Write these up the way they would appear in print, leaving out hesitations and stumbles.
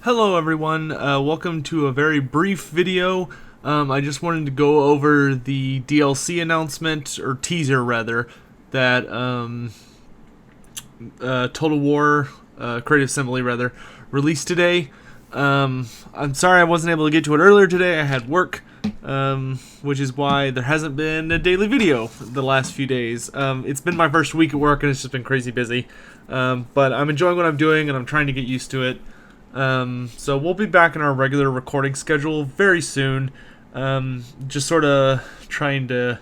Hello everyone, welcome to a very brief video. I just wanted to go over the DLC announcement, or teaser rather, that Total War, Creative Assembly rather, released today. I'm sorry I wasn't able to get to it earlier today. I had work, which is why there hasn't been a daily video the last few days. It's been my first week at work and it's just been crazy busy. But I'm enjoying what I'm doing and I'm trying to get used to it. So we'll be back in our regular recording schedule very soon. Just sort of trying to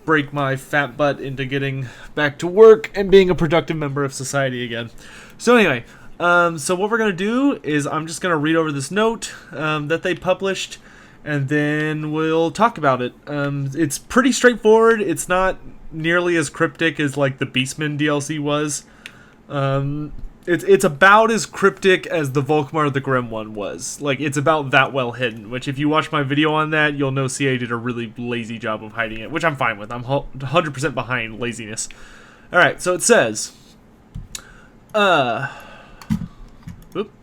break my fat butt into getting back to work and being a productive member of society again. So anyway, so what we're going to do is I'm just going to read over this note that they published, and then we'll talk about it. It's pretty straightforward. It's not nearly as cryptic as like the Beastman DLC was. It's about as cryptic as the Volkmar the Grim one was. Like, it's about that well hidden, which if you watch my video on that, you'll know CA did a really lazy job of hiding it, which I'm fine with. I'm 100% behind laziness. Alright, so it says, hold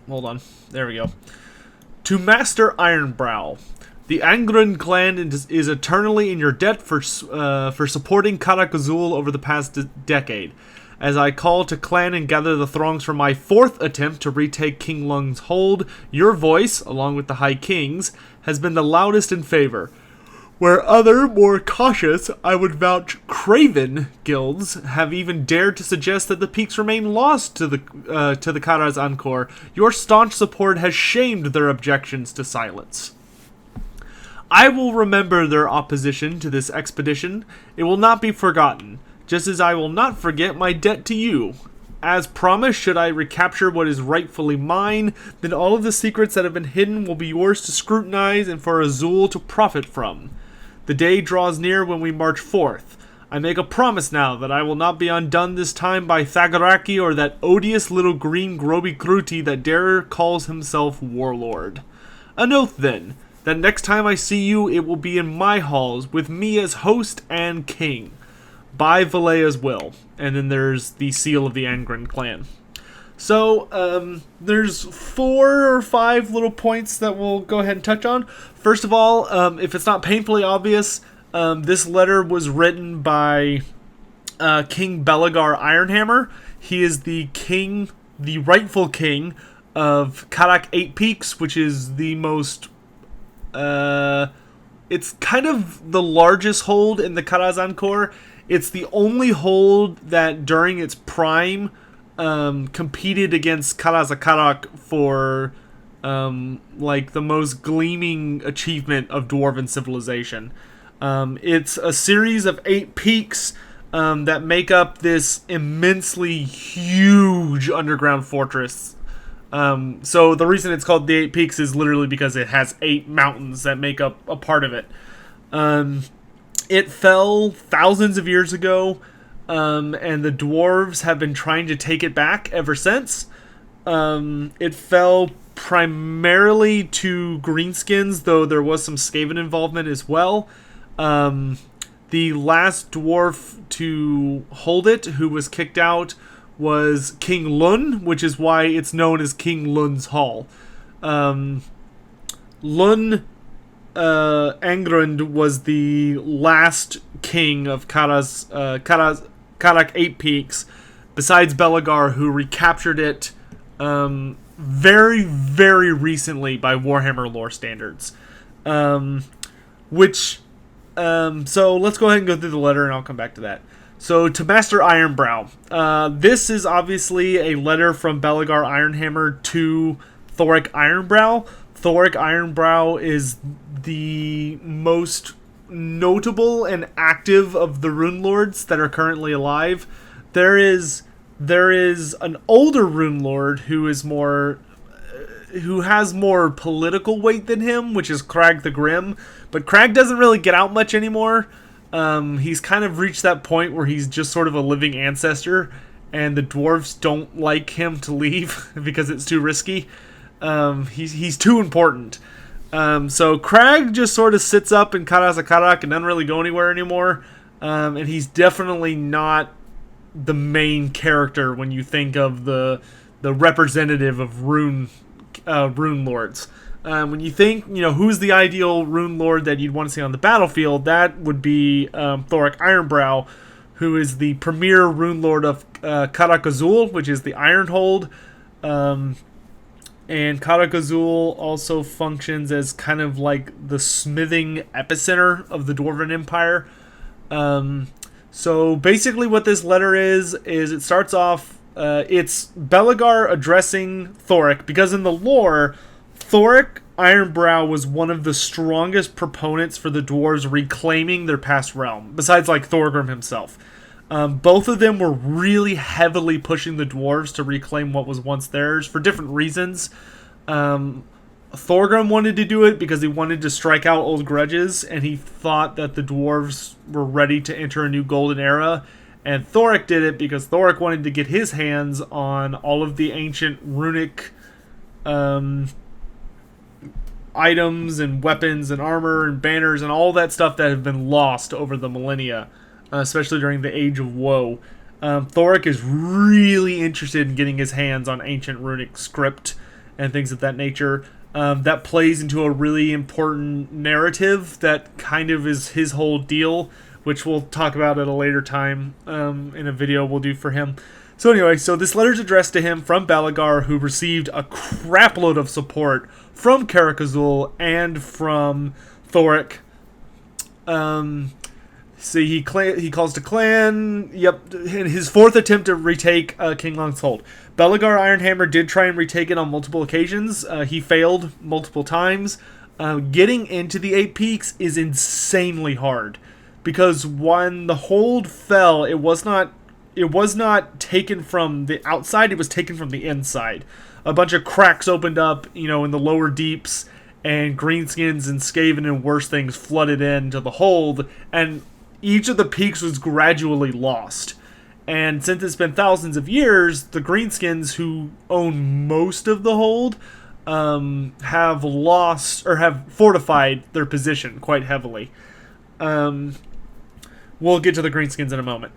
on. There we go. To Master Ironbrow, the Angren clan is eternally in your debt for supporting Karak Azul over the past decade. As I call to clan and gather the throngs for my fourth attempt to retake King Lung's hold, your voice, along with the High King's, has been the loudest in favor. Where other, more cautious, I would vouch craven guilds have even dared to suggest that the peaks remain lost to the Karaz Encore, your staunch support has shamed their objections to silence. I will remember their opposition to this expedition. It will not be forgotten. Just as I will not forget my debt to you. As promised, should I recapture what is rightfully mine, then all of the secrets that have been hidden will be yours to scrutinize and for Azul to profit from. The day draws near when we march forth. I make a promise now that I will not be undone this time by Thagaraki or that odious little green Groby Kruti that dare calls himself Warlord. An oath, then, that next time I see you, it will be in my halls, with me as host and king. By Valea's will. And then there's the seal of the Angren clan. So, there's 4 or 5 little points that we'll go ahead and touch on. First of all, if it's not painfully obvious, this letter was written by King Belegar Ironhammer. He is the king, the rightful king of Karak 8 Peaks, which is the most... it's kind of the largest hold in the Karaz Encore. It's the only hold that during its prime competed against Karazakarak for like the most gleaming achievement of Dwarven civilization. It's a series of 8 peaks that make up this immensely huge underground fortress. So the reason it's called the 8 Peaks is literally because it has 8 mountains that make up a part of it. It fell thousands of years ago, and the dwarves have been trying to take it back ever since. It fell primarily to greenskins, though there was some Skaven involvement as well. The last dwarf to hold it, who was kicked out, was King Lun, which is why it's known as King Lun's Hall. Lun Angrund was the last king of Karak 8 Peaks, besides Belegar, who recaptured it very, very recently by Warhammer lore standards. So let's go ahead and go through the letter, and I'll come back to that. So, to Master Ironbrow. This is obviously a letter from Belegar Ironhammer to Thoric Ironbrow. Thoric Ironbrow is the most notable and active of the Rune Lords that are currently alive. There is an older Rune Lord who has more political weight than him, which is Crag the Grim. But Crag doesn't really get out much anymore. He's kind of reached that point where he's just sort of a living ancestor, and the dwarves don't like him to leave because it's too risky. He's too important. So Crag just sort of sits up in Karazakarak and doesn't really go anywhere anymore. And he's definitely not the main character when you think of the representative of Rune rune lords. When you think, who's the ideal rune lord that you'd want to see on the battlefield, that would be Thoric Ironbrow, who is the premier rune lord of Karak Azul, which is the Ironhold. And Karak Azul also functions as kind of like the smithing epicenter of the Dwarven Empire. So basically what this letter is it starts off, it's Belegar addressing Thoric, because in the lore, Thoric Ironbrow was one of the strongest proponents for the dwarves reclaiming their past realm, besides like Thorgrim himself. Both of them were really heavily pushing the dwarves to reclaim what was once theirs for different reasons. Thorgrim wanted to do it because he wanted to strike out old grudges, and he thought that the dwarves were ready to enter a new golden era. And Thoric did it because Thoric wanted to get his hands on all of the ancient runic items and weapons and armor and banners and all that stuff that have been lost over the millennia, especially during the Age of Woe. Thoric is really interested in getting his hands on ancient runic script and things of that nature. That plays into a really important narrative that kind of is his whole deal, which we'll talk about at a later time in a video we'll do for him. So anyway, so this letter's addressed to him from Belegar, who received a crapload of support from Karak Azul and from Thoric. So he calls to clan. Yep, in his fourth attempt to retake King Long's hold. Belegar Ironhammer did try and retake it on multiple occasions. He failed multiple times. Getting into the Eight Peaks is insanely hard, because when the hold fell, it was not taken from the outside, it was taken from the inside. A bunch of cracks opened up, in the lower deeps, and greenskins and Skaven and worse things flooded into the hold, and each of the peaks was gradually lost. And since it's been thousands of years, the greenskins, who own most of the hold, have lost or have fortified their position quite heavily. We'll get to the greenskins in a moment.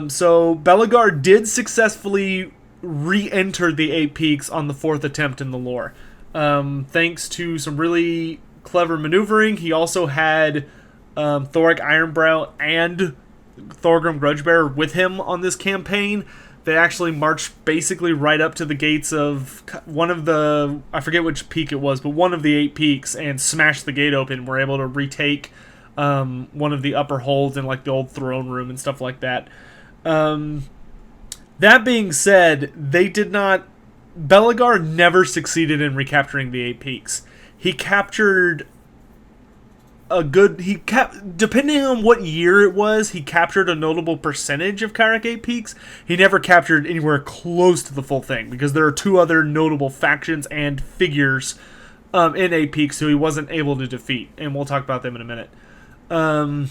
So Belegar did successfully re-enter the Eight Peaks on the fourth attempt in the lore. Thanks to some really clever maneuvering. He also had Thoric Ironbrow and Thorgrim Grudgebearer with him on this campaign. They actually marched basically right up to the gates of one of the, I forget which peak it was, but one of the Eight Peaks, and smashed the gate open. Were able to retake one of the upper holds in like the old throne room and stuff like that. That being said, Belegar never succeeded in recapturing the Eight Peaks. He captured depending on what year it was, he captured a notable percentage of Karak Eight Peaks. He never captured anywhere close to the full thing, because there are two other notable factions and figures in Eight Peaks who he wasn't able to defeat, and we'll talk about them in a minute. Of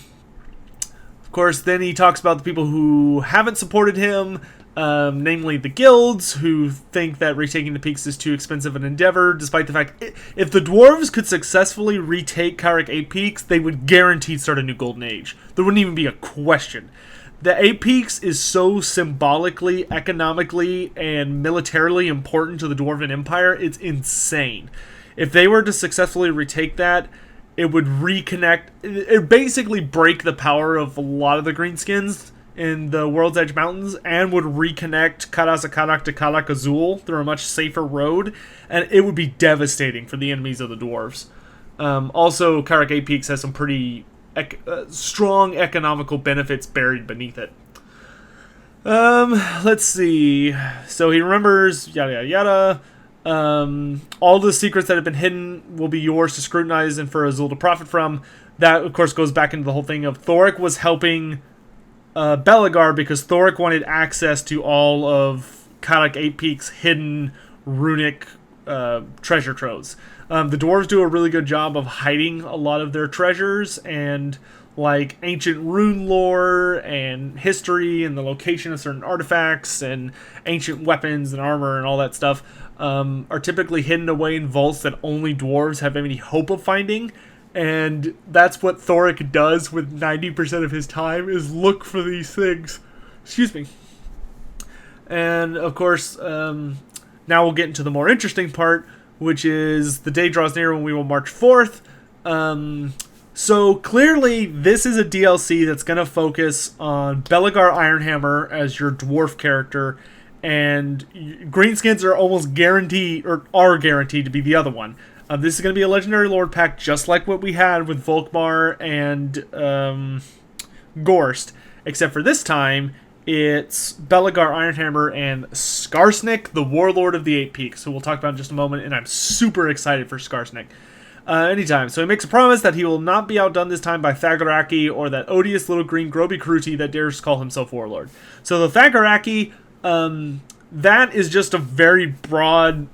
course, then he talks about the people who haven't supported him, namely the guilds, who think that retaking the peaks is too expensive an endeavor, despite the fact if the dwarves could successfully retake Karak Eight Peaks, they would guaranteed start a new golden age. There wouldn't even be a question. The Eight Peaks is so symbolically, economically, and militarily important to the Dwarven Empire, it's insane. If they were to successfully retake that, it would reconnect, it basically break the power of a lot of the greenskins in the World's Edge Mountains, and would reconnect Karazakanak to Karak Azul through a much safer road, and it would be devastating for the enemies of the dwarves. Also, Karak Eight Peaks has some pretty strong economical benefits buried beneath it. Let's see. So he remembers, yada yada yada. All the secrets that have been hidden will be yours to scrutinize and for Azul to profit from. That, of course, goes back into the whole thing of Thoric was helping Belegar because Thoric wanted access to all of Karak Eight Peaks' hidden runic treasure troves. The dwarves do a really good job of hiding a lot of their treasures, and like ancient rune lore and history and the location of certain artifacts and ancient weapons and armor and all that stuff are typically hidden away in vaults that only dwarves have any hope of finding. And that's what Thoric does with 90% of his time, is look for these things. Excuse me. And, of course, now we'll get into the more interesting part, which is the day draws near when we will March 4th. So clearly this is a DLC that's going to focus on Belegar Ironhammer as your dwarf character, and greenskins are almost guaranteed, or are guaranteed to be the other one. This is going to be a Legendary Lord pack just like what we had with Volkmar and Gorst, except for this time it's Belegar Ironhammer and Skarsnik, the Warlord of the Eight Peaks, who we'll talk about in just a moment, and I'm super excited for Skarsnik. Anytime. So he makes a promise that he will not be outdone this time by Thagaraki or that odious little green Groby Kruti that dares call himself Warlord. So the Thagaraki, that is just a very broad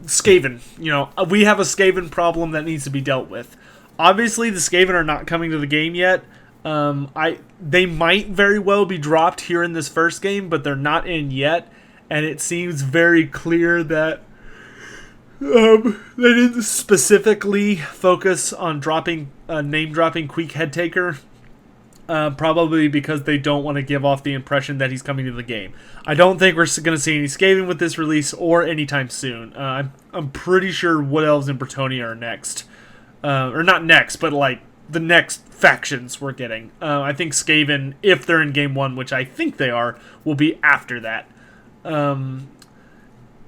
Skaven. You know, we have a Skaven problem that needs to be dealt with. Obviously, the Skaven are not coming to the game yet. They might very well be dropped here in this first game, but they're not in yet, and it seems very clear that they didn't specifically focus on name-dropping Queek Headtaker, probably because they don't want to give off the impression that he's coming to the game. I don't think we're going to see any Skaven with this release or anytime soon. I'm pretty sure Wood Elves and Bretonnia are next. Or not next, but like the next factions we're getting. I think Skaven, if they're in Game 1, which I think they are, will be after that.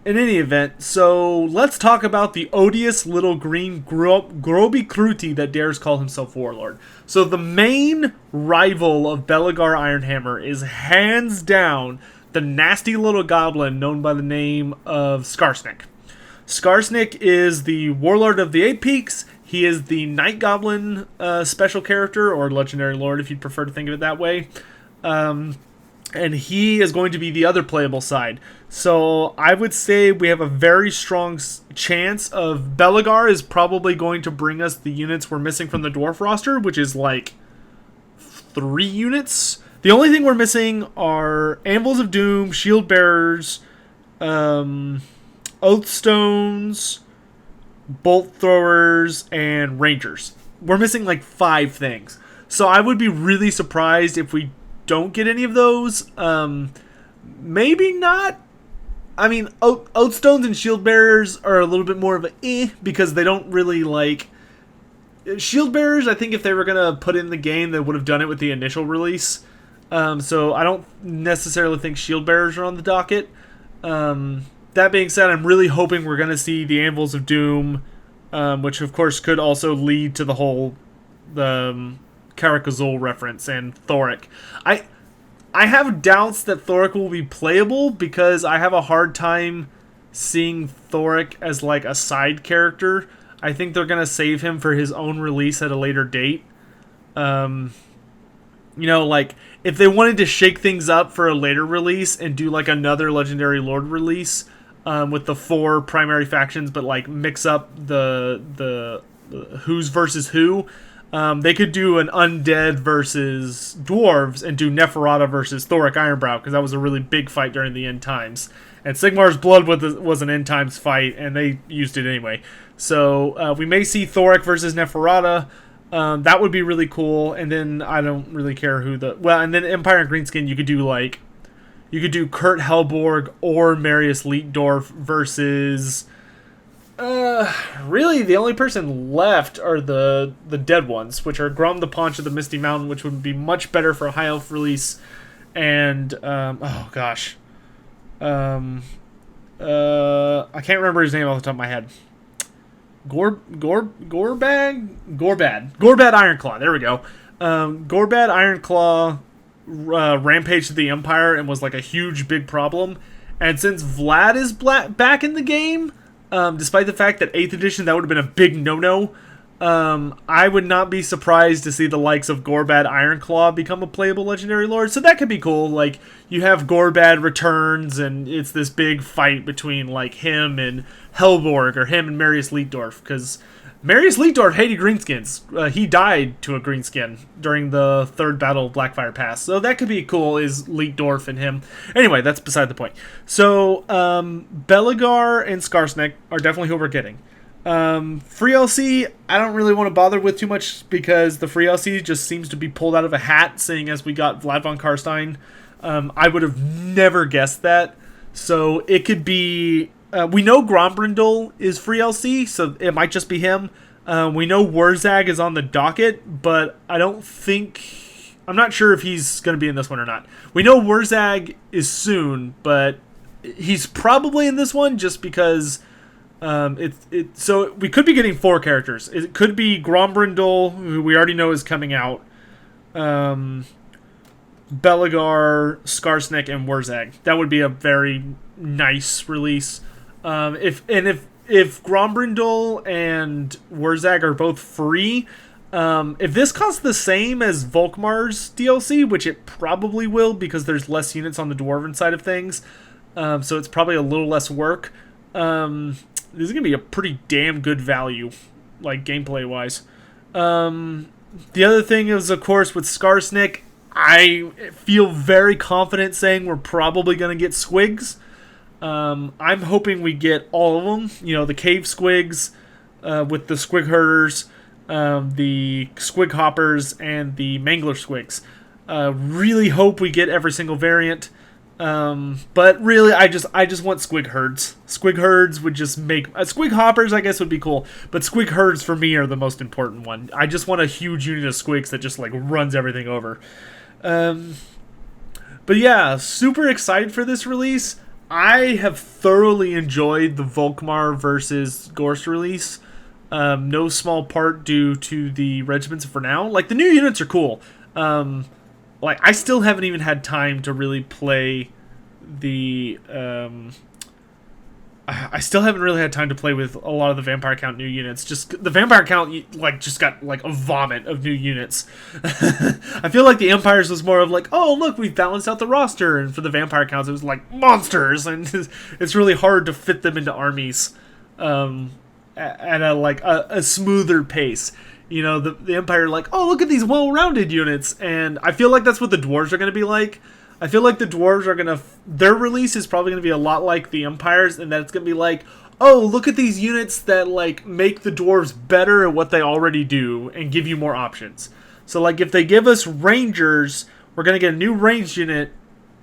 In any event, so let's talk about the odious little green Groby Kruti that dares call himself Warlord. So the main rival of Belegar Ironhammer is hands down the nasty little goblin known by the name of Skarsnik. Skarsnik is the Warlord of the Eight Peaks. He is the Night Goblin special character, or Legendary Lord if you'd prefer to think of it that way. And he is going to be the other playable side. So I would say we have a very strong chance of Belegar is probably going to bring us the units we're missing from the Dwarf roster, which is like 3 units. The only thing we're missing are Anvils of Doom, Shield Bearers, Oathstones, Bolt Throwers, and Rangers. We're missing like 5 things. So I would be really surprised if we don't get any of those. Maybe not. I mean, Oathstones and Shield Bearers are a little bit more of a because they don't really like... Shield Bearers, I think if they were going to put in the game, they would have done it with the initial release. So I don't necessarily think Shield Bearers are on the docket. That being said, I'm really hoping we're going to see the Anvils of Doom, which of course could also lead to the whole Karak Azul reference, and Thoric. I have doubts that Thoric will be playable because I have a hard time seeing Thoric as like a side character. I think they're going to save him for his own release at a later date. You know, like if they wanted to shake things up for a later release and do like another Legendary Lord release with the 4 primary factions, but like mix up the who's versus who. They could do an Undead versus Dwarves and do Neferata versus Thoric Ironbrow, because that was a really big fight during the End Times. And Sigmar's Blood was an End Times fight, and they used it anyway. So we may see Thoric versus Neferata. That would be really cool. And then I don't really care who and then Empire and Greenskin, you could do Kurt Helborg or Marius Leetdorf versus... really, the only person left are the dead ones, which are Grom the Paunch of the Misty Mountain, which would be much better for a high elf release, and oh gosh, I can't remember his name off the top of my head. Gorbad Ironclaw. There we go. Gorbad Ironclaw rampaged to the Empire and was like a huge big problem, and since Vlad is back in the game. Despite the fact that 8th edition, that would have been a big no-no, I would not be surprised to see the likes of Gorbad Ironclaw become a playable Legendary Lord. So that could be cool. Like, you have Gorbad returns, and it's this big fight between, like, him and Helborg, or him and Marius Leetdorf, because Marius Leetdorf hated greenskins. He died to a greenskin during the 3rd Battle of Blackfire Pass. So that could be cool, is Leetdorf and him. Anyway, that's beside the point. So, Belegar and Skarsnik are definitely who we're getting. Free LC, I don't really want to bother with too much because the free LC just seems to be pulled out of a hat, seeing as we got Vlad von Karstein. I would have never guessed that. So it could be We know Grombrindal is free LC, so it might just be him. We know Wurzag is on the docket, but I don't think... I'm not sure if he's going to be in this one or not. We know Wurzag is soon, but he's probably in this one just because so we could be getting 4 characters. It could be Grombrindal, who we already know is coming out, Belagar, Skarsnik, and Wurzag. That would be a very nice release. If Grombrindal and Wurzag are both free, if this costs the same as Volkmar's DLC, which it probably will because there's less units on the Dwarven side of things, so it's probably a little less work, this is going to be a pretty damn good value, like gameplay-wise. The other thing is, of course, with Skarsnik, I feel very confident saying we're probably going to get Squigs. I'm hoping we get all of them. You know, the Cave Squigs with the Squig Herders, the Squig Hoppers, and the Mangler Squigs. Really hope we get every single variant. But really, I just want Squig Herds. Squig Herds would just make... Squig Hoppers, I guess, would be cool. But Squig Herds, for me, are the most important one. I just want a huge unit of Squigs that just, like, runs everything over. But yeah, super excited for this release. I have thoroughly enjoyed the Volkmar versus Gorst release. No small part due to the regiments for now. Like, the new units are cool. Like, I still haven't even had time to really play the... I still haven't really had time to play with a lot of the Vampire Count new units. Just the Vampire Count, like, just got, like, a vomit of new units. I feel like the Empires was more of, like, oh, look, we've balanced out the roster. And for the Vampire Counts, it was, like, monsters. And it's really hard to fit them into armies at a smoother pace. You know, the Empire, like, oh, look at these well-rounded units. And I feel like that's what the Dwarves are going to be like. I feel like the Dwarves are going to... Their release is probably going to be a lot like the Empires, and that it's going to be like, oh, look at these units that, like, make the Dwarves better at what they already do and give you more options. So, like, if they give us Rangers, we're going to get a new ranged unit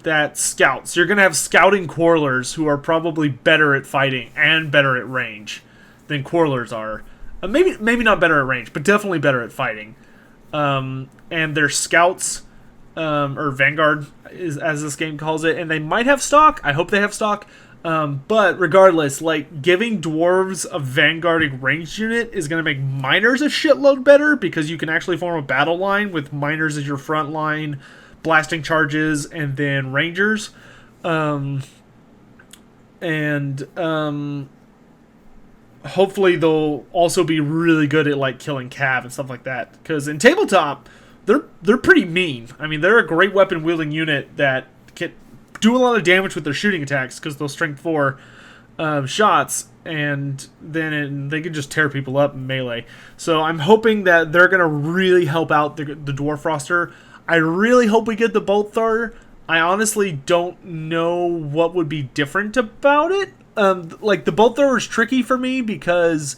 that scouts. You're going to have scouting Quarrelers who are probably better at fighting and better at range than Quarrelers are. Maybe not better at range, but definitely better at fighting. And their scouts... or Vanguard, as this game calls it, and they might have stock. I hope they have stock. But regardless, like, giving Dwarves a Vanguarding ranged unit is going to make Miners a shitload better, because you can actually form a battle line with Miners as your front line, blasting charges, and then Rangers. Hopefully they'll also be really good at, like, killing Cav and stuff like that, because in tabletop... They're pretty mean. I mean, they're a great weapon-wielding unit that can do a lot of damage with their shooting attacks because they'll strength 4 shots, and then they can just tear people up in melee. So I'm hoping that they're going to really help out the Dwarf roster. I really hope we get the Bolt Thrower. I honestly don't know what would be different about it. Like, the Bolt Thrower is tricky for me because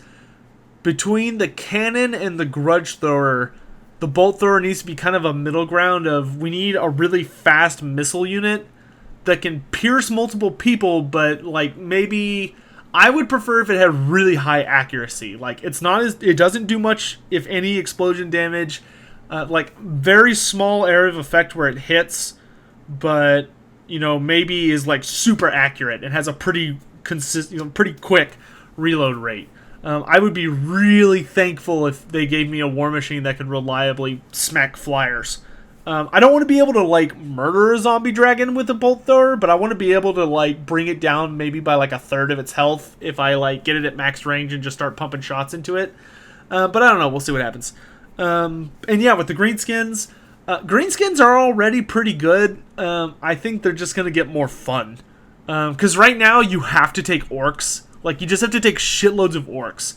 between the Cannon and the Grudge Thrower... The Bolt Thrower needs to be kind of a middle ground of, we need a really fast missile unit that can pierce multiple people, but, like, maybe... I would prefer if it had really high accuracy. Like, it doesn't do much, if any, explosion damage. Like, very small area of effect where it hits, but, you know, maybe is, like, super accurate and has a pretty pretty quick reload rate. I would be really thankful if they gave me a War Machine that could reliably smack flyers. I don't want to be able to, like, murder a zombie dragon with a Bolt Thrower, but I want to be able to, like, bring it down maybe by, like, a third of its health if I, like, get it at max range and just start pumping shots into it. But I don't know. We'll see what happens. And yeah, with the Greenskins, Greenskins are already pretty good. I think they're just going to get more fun. Because right now you have to take Orcs. Like, you just have to take shitloads of Orcs.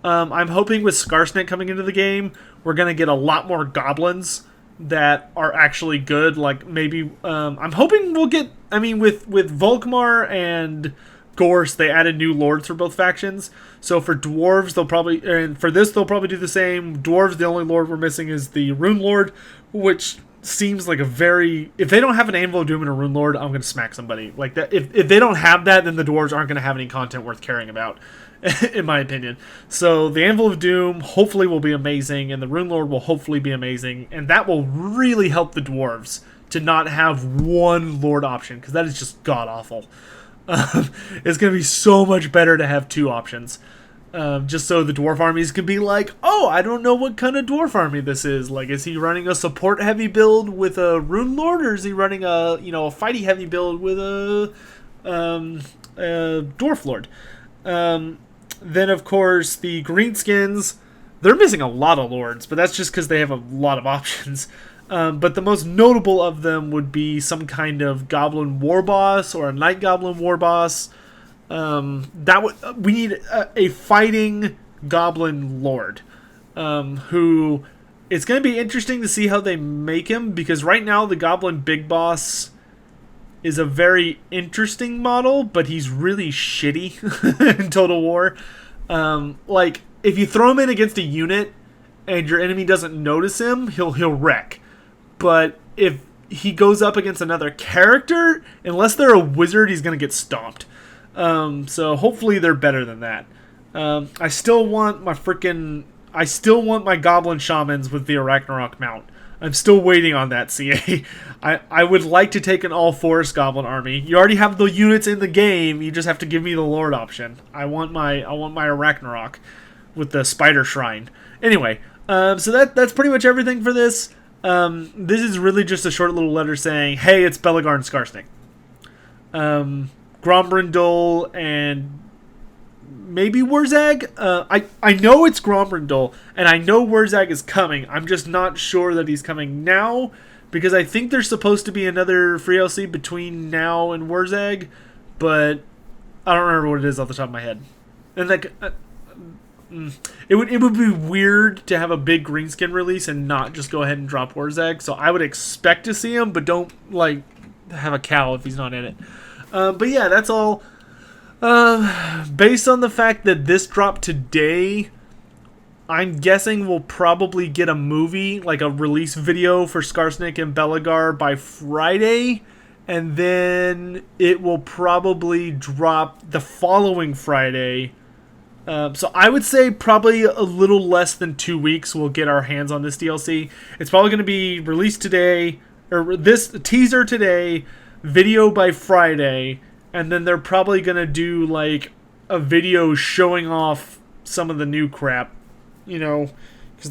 I'm hoping with Skarsnik coming into the game, we're going to get a lot more Goblins that are actually good. Like, maybe... I'm hoping we'll get... I mean, with Volkmar and Gorst, they added new Lords for both factions. So for Dwarves, they'll probably... And for this, they'll probably do the same. Dwarves, the only Lord we're missing is the Rune Lord, which seems like a very... If they don't have an Anvil of Doom and a Rune Lord, I'm going to smack somebody. Like that. If they don't have that, then the dwarves aren't going to have any content worth caring about, in my opinion. So the Anvil of Doom hopefully will be amazing, and the Rune Lord will hopefully be amazing, and that will really help the dwarves to not have one Lord option, because that is just god-awful. It's going to be so much better to have 2 options. Just so the dwarf armies can be like, oh, I don't know what kind of dwarf army this is. Like, is he running a support heavy build with a Rune Lord, or is he running a fighty heavy build with a Dwarf Lord? Then, of course, the Greenskins, they're missing a lot of lords, but that's just because they have a lot of options. But the most notable of them would be some kind of Goblin War Boss or a Night Goblin War Boss. We need a fighting Goblin Lord, who it's going to be interesting to see how they make him, because right now the Goblin Big Boss is a very interesting model, but he's really shitty in Total War. Like, if you throw him in against a unit and your enemy doesn't notice him, he'll wreck. But if he goes up against another character, unless they're a wizard, he's going to get stomped. So hopefully they're better than that. I still want my Goblin Shamans with the Ragnarok mount. I'm still waiting on that, CA. I would like to take an all-forest Goblin army. You already have the units in the game, you just have to give me the Lord option. I want my Ragnarok with the Spider Shrine. Anyway, so that's pretty much everything for this. This is really just a short little letter saying, hey, it's Belegar and Skarsnik. Grombrindal and maybe Wurzag. I know it's Grombrindal, and I know Wurzag is coming. I'm just not sure that he's coming now, because I think there's supposed to be another free LC between now and Wurzag, but I don't remember what it is off the top of my head. And like, it would be weird to have a big Greenskin release and not just go ahead and drop Wurzag. So I would expect to see him, but don't like have a cow if he's not in it. But yeah, that's all. Based on the fact that this dropped today, I'm guessing we'll probably get a movie, like a release video for Skarsnik and Belegar by Friday, and then it will probably drop the following Friday. So I would say probably a little less than 2 weeks we'll get our hands on this DLC. It's probably going to be released today, or this teaser today, video by Friday, and then they're probably going to do like a video showing off some of the new crap, because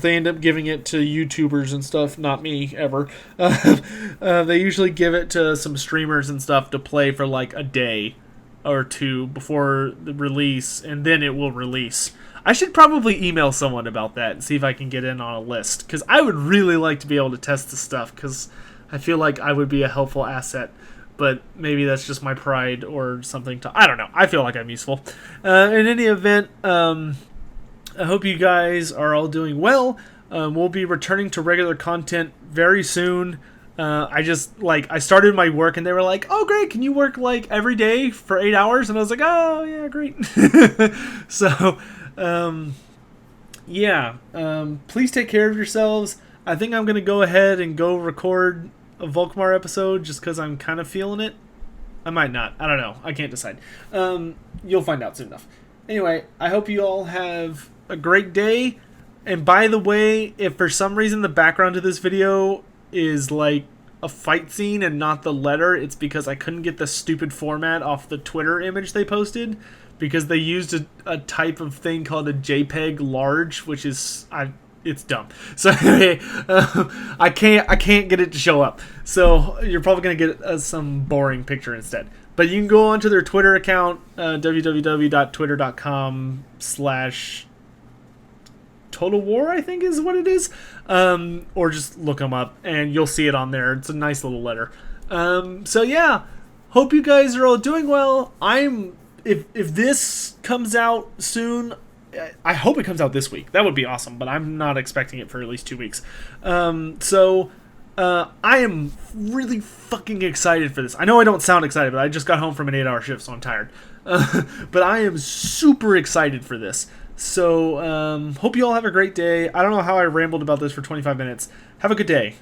they end up giving it to YouTubers and stuff, not me, ever. They usually give it to some streamers and stuff to play for like a day or 2 before the release, and then it will release. I should probably email someone about that and see if I can get in on a list, because I would really like to be able to test the stuff, because I feel like I would be a helpful asset. But maybe that's just my pride or something. I don't know. I feel like I'm useful. In any event, I hope you guys are all doing well. We'll be returning to regular content very soon. I started my work and they were like, oh, great, can you work like every day for 8 hours? And I was like, oh, yeah, great. So, yeah. Please take care of yourselves. I think I'm going to go ahead and go record a Volkmar episode just because I'm kind of feeling it. I might not. I don't know. I can't decide. You'll find out soon enough. Anyway, I hope you all have a great day. And by the way, if for some reason the background to this video is like a fight scene and not the letter, it's because I couldn't get the stupid format off the Twitter image they posted, because they used a type of thing called a JPEG large, which is... it's dumb. So anyway, I can't get it to show up. So you're probably going to get some boring picture instead. But you can go onto their Twitter account, www.twitter.com/Total War, I think is what it is. Or just look them up and you'll see it on there. It's a nice little letter. So yeah, hope you guys are all doing well. If this comes out soon, I hope it comes out this week. That would be awesome, but I'm not expecting it for at least 2 weeks. So I am really fucking excited for this. I know I don't sound excited, but I just got home from an 8-hour shift, so I'm tired. But I am super excited for this. So hope you all have a great day. I don't know how I rambled about this for 25 minutes. Have a good day.